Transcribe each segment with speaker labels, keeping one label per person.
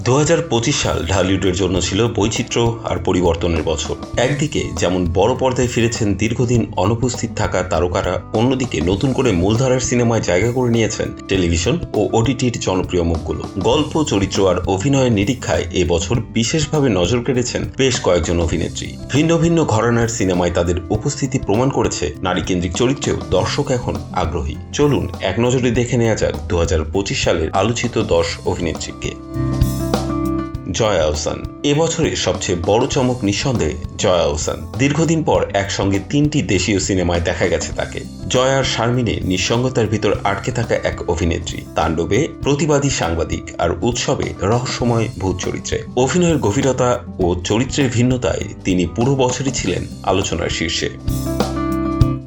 Speaker 1: 2025 সাল ঢালিউডের জন্য ছিল বৈচিত্র্য আর পরিবর্তনের বছর। একদিকে যেমন বড় পর্দায় ফিরেছেন দীর্ঘদিন অনুপস্থিত থাকা তারকারা, অন্যদিকে নতুন করে মূলধারার সিনেমায় জায়গা করে নিয়েছেন টেলিভিশন ও ওটিটির জনপ্রিয় মুখগুলো। গল্প, চরিত্র আর অভিনয়ের নিরীক্ষায় এবছর বিশেষভাবে নজর কেড়েছেন বেশ কয়েকজন অভিনেত্রী। ভিন্ন ভিন্ন ঘরানার সিনেমায় তাদের উপস্থিতি প্রমাণ করেছে নারীকেন্দ্রিক চরিত্রেও দর্শক এখন আগ্রহী। চলুন এক নজরে দেখে নেওয়া যাক 2025 সালের আলোচিত 10 অভিনেত্রীকে। জয়া আহসান। এবছরের সবচেয়ে বড় চমক নিঃসন্দেহে জয়া আহসান। দীর্ঘদিন পর একসঙ্গে 3টি দেশীয় সিনেমায় দেখা গেছে তাকে। জয়ার শারমিনে নিঃসঙ্গতার ভিতর আটকে থাকা এক অভিনেত্রী, তাণ্ডবে প্রতিবাদী সাংবাদিক, আর উৎসবে রহস্যময় ভূত চরিত্রে। অভিনয়ের গভীরতা ও চরিত্রের ভিন্নতায় তিনি পুরো বছরই ছিলেন আলোচনার শীর্ষে।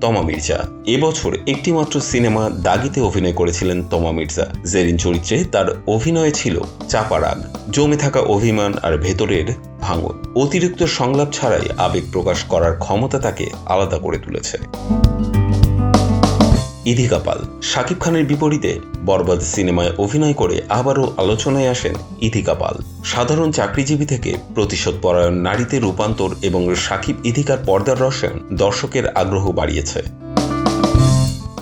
Speaker 1: তমা মির্জা। এবছর একটিমাত্র সিনেমা দাগিতে অভিনয় করেছিলেন তমা মির্জা। জেরিন চরিত্রে তার অভিনয়ে ছিল চাপা রাগ, জমে থাকা অভিমান আর ভেতরের ভাঙন। অতিরিক্ত সংলাপ ছাড়াই আবেগ প্রকাশ করার ক্ষমতা তাকে আলাদা করে তুলেছে। ইধিকা পাল। শাকিব খানের বিপরীতে বরবাদ সিনেমায় অভিনয় করে আবারও আলোচনায় আসেন ইধিকা পাল। সাধারণ চাকরিজীবী থেকে প্রতিশোধপরায়ণ নারীতে রূপান্তর এবং শাকিব ইধিকার পর্দার রসায়ন দর্শকের আগ্রহ বাড়িয়েছে।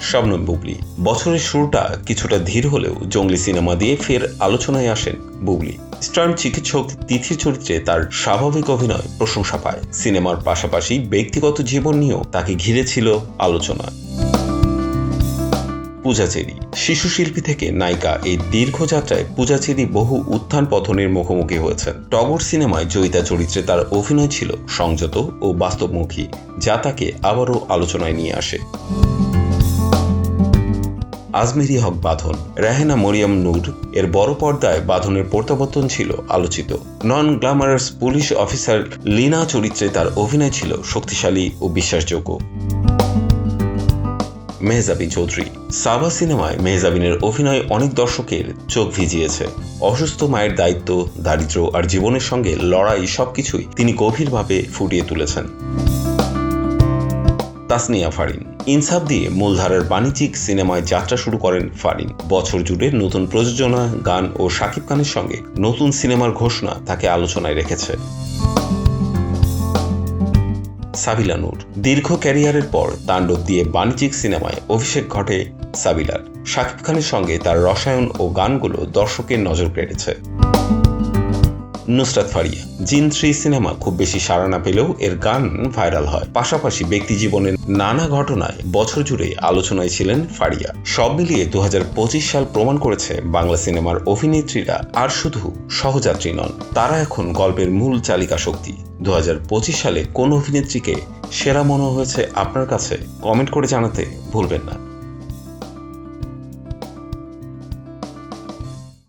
Speaker 1: শবনম বুবলি। বছরের শুরুটা কিছুটা ধীর হলেও জঙ্গলি সিনেমা দিয়ে ফের আলোচনায় আসেন বুবলি। স্টান্ট চিকিৎসক তিথির চরিত্রে তার স্বাভাবিক অভিনয় প্রশংসা পায়। সিনেমার পাশাপাশি ব্যক্তিগত জীবন নিয়েও তাকে ঘিরে ছিল আলোচনা। পূজা চেরি। শিশু শিল্পী থেকে নায়িকা, এই দীর্ঘ যাত্রায় পূজা চেরি বহু উত্থান পতনের মুখোমুখি হয়েছেন। টগর সিনেমায় জয়িতা চরিত্রে তার অভিনয় ছিল সংযত ও বাস্তবমুখী, যা তাকে আবারও আলোচনায় নিয়ে আসে। আজমেরি হক বাঁধন। রেহেনা মরিয়ম নূর এর বড় পর্দায় বাঁধনের প্রত্যাবর্তন ছিল আলোচিত। নন গ্ল্যামারাস পুলিশ অফিসার লিনা চরিত্রে তার অভিনয় ছিল শক্তিশালী ও বিশ্বাসযোগ্য। মেহজাবিন চৌধুরী। সাবা সিনেমায় মেহজাবিনের অভিনয় অনেক দর্শকের চোখ ভিজিয়েছে। অসুস্থ মায়ের দায়িত্ব, দারিদ্র্য আর জীবনের সঙ্গে লড়াই সবকিছুই তিনি গভীরভাবে ফুটিয়ে তুলেছেন। তাসনিয়া ফারিন। ইনসাফ দিয়ে মূলধারার বাণিজ্যিক সিনেমায় যাত্রা শুরু করেন ফারিন। বছর জুড়ে নতুন প্রযোজনা, গান ও শাকিব খানের সঙ্গে নতুন সিনেমার ঘোষণা তাকে আলোচনায় রেখেছে। সাবিলা নূর। দীর্ঘ ক্যারিয়ারের পর তাণ্ডব দিয়ে বাণিজ্যিক সিনেমায় অভিষেক ঘটে সাবিলার। শাকিব খানের সঙ্গে তার রসায়ন ও গানগুলো দর্শকের নজর কেড়েছে। নুসরাত ফারিয়া। জিন 3 সিনেমা খুব বেশি সাড়া না পেলেও এর গান ভাইরাল হয়। পাশাপাশি ব্যক্তি জীবনের নানা ঘটনায় বছর জুড়ে আলোচনায় ছিলেন ফারিয়া। সব মিলিয়ে 2025 সাল প্রমাণ করেছে বাংলা সিনেমার অভিনেত্রীরা আর শুধু সহযাত্রী নন, তারা এখন গল্পের মূল চালিকা শক্তি। 2025 সালে কোন অভিনেত্রীকে সেরা মনে হয়েছে আপনার কাছে? কমেন্ট করে জানাতে ভুলবেন না।